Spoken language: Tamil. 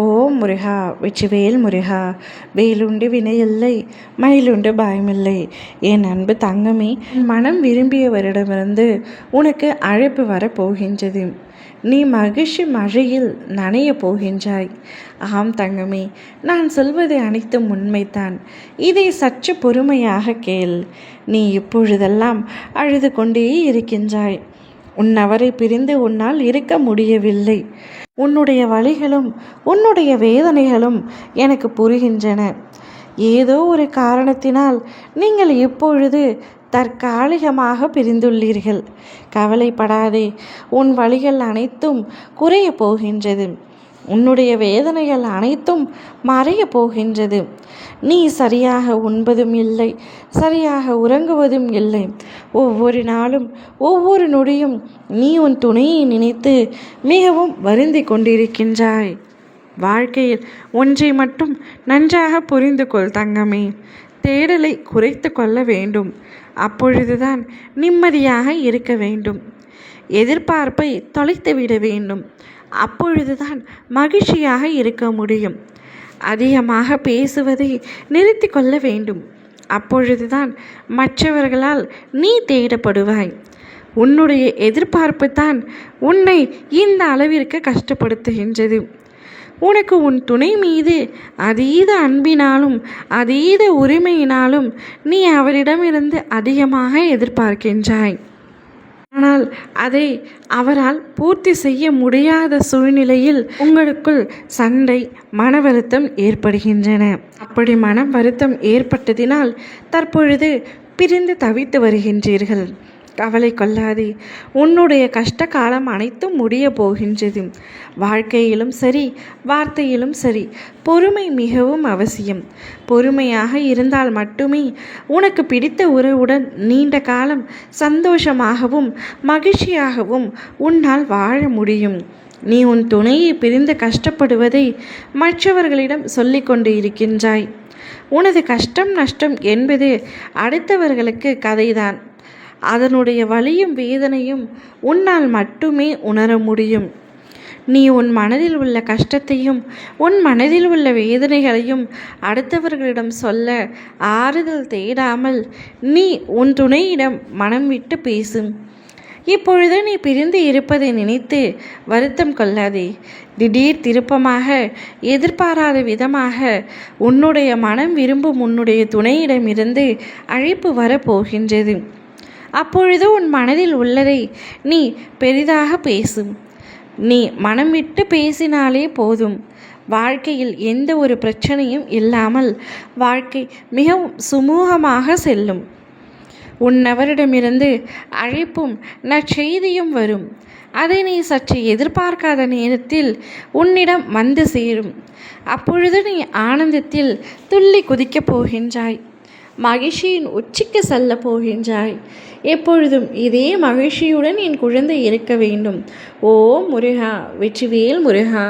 ஓம் முருகா வெற்றிவேல் முருகா. வேலுண்டு வினையில்லை, மயிலுண்டு பயமில்லை. என் அன்பு தங்கமே, மனம் விரும்பியவரிடமிருந்து உனக்கு அழைப்பு வரப்போகின்றது. நீ மகிழ்ச்சி மழையில் நனைய போகின்றாய். ஆம் தங்கமே, நான் சொல்வது அனைத்தும் உண்மைதான். இதை சற்று பொறுமையாக கேள். நீ இப்பொழுதெல்லாம் அழுது கொண்டே இருக்கின்றாய். உன்னவரை பிரிந்து உன்னால் இருக்க முடியவில்லை. உன்னுடைய வலிகளும் உன்னுடைய வேதனைகளும் எனக்கு புரிகின்றன. ஏதோ ஒரு காரணத்தினால் நீங்கள் இப்பொழுது தற்காலிகமாக பிரிந்துள்ளீர்கள். கவலைப்படாதே, உன் வலிகள் அனைத்தும் குறைய போகின்றது. உன்னுடைய வேதனைகள் அனைத்தும் மறைய போகின்றது. நீ சரியாக உண்பதும் இல்லை, சரியாக உறங்குவதும் இல்லை. ஒவ்வொரு நாளும் ஒவ்வொரு நொடியும் நீ உன் துணையை நினைத்து மிகவும் வருந்தி கொண்டிருக்கின்றாய். வாழ்க்கையில் ஒன்றை மட்டும் நன்றாக புரிந்து கொள் தங்கமே. தேடலை குறைத்து கொள்ள வேண்டும். அப்பொழுதுதான் நிம்மதியாக இருக்க வேண்டும். எதிர்பார்ப்பை தொலைத்து விட வேண்டும். அப்பொழுதுதான் மகிழ்ச்சியாக இருக்க முடியும். அதிகமாக பேசுவதை நிறுத்தி கொள்ள வேண்டும். அப்பொழுதுதான் மற்றவர்களால் நீ தேடப்படுவாய். உன்னுடைய எதிர்பார்ப்பு தான் உன்னை இந்த அளவிற்கு கஷ்டப்படுத்துகின்றது. உனக்கு உன் துணை மீது அதீத அன்பினாலும் அதீத உரிமையினாலும் நீ அவரிடமிருந்து அதிகமாக எதிர்பார்க்கின்றாய். ஆனால் அதை அவரால் பூர்த்தி செய்ய முடியாத சூழ்நிலையில் உங்களுக்குள் சண்டை, மன வருத்தம் ஏற்படுகின்றன. அப்படி மன வருத்தம் ஏற்பட்டதினால் தற்பொழுது பிரிந்து தவித்து வருகின்றீர்கள். கவலை கொள்ளாதே, உன்னுடைய கஷ்ட காலம் அனைத்தும் முடிய போகின்றது. வாழ்க்கையிலும் சரி, வார்த்தையிலும் சரி, பொறுமை மிகவும் அவசியம். பொறுமையாக இருந்தால் மட்டுமே உனக்கு பிடித்த உறவுடன் நீண்ட காலம் சந்தோஷமாகவும் மகிழ்ச்சியாகவும் உன்னால் வாழ முடியும். நீ உன் துணையை பிரிந்து கஷ்டப்படுவதை மற்றவர்களிடம் சொல்லிக்கொண்டு இருக்கின்றாய். உனது கஷ்டம் நஷ்டம் என்பது அடுத்தவர்களுக்கு கதைதான். அதனுடைய வலியும் வேதனையும் உன்னால் மட்டுமே உணர முடியும். நீ உன் மனதில் உள்ள கஷ்டத்தையும் உன் மனதில் உள்ள வேதனைகளையும் அடுத்தவர்களிடம் சொல்ல ஆறுதல் தேடாமல் நீ உன் துணையிடம் மனம் விட்டு பேசும். இப்பொழுது நீ பிரிந்து இருப்பதை நினைத்து வருத்தம் கொள்ளாதே. திடீர் திருப்பமாக, எதிர்பாராத விதமாக உன்னுடைய மனம் விரும்பும் உன்னுடைய துணையிடமிருந்து அழைப்பு வரப்போகின்றது. அப்பொழுது உன் மனதில் உள்ளதை நீ பெரிதாக பேசும். நீ மனம் விட்டு பேசினாலே போதும். வாழ்க்கையில் எந்த ஒரு பிரச்சனையும் இல்லாமல் வாழ்க்கை மிகவும் சுமூகமாக செல்லும். உன்னவரிடமிருந்து அழைப்பும் நற்செய்தியும் வரும். அதை நீ சற்று எதிர்பார்க்காத நேரத்தில் உன்னிடம் வந்து சேரும். அப்பொழுது நீ ஆனந்தத்தில் துள்ளி குதிக்கப் போகின்றாய். மகிழ்ச்சியின் உச்சிக்கு செல்ல போகின்றாய். எப்பொழுதும் இதே மகிழ்ச்சியுடன் என் குழந்தை இருக்க வேண்டும். ஓ முருகா வெற்றிவேல் முருகா.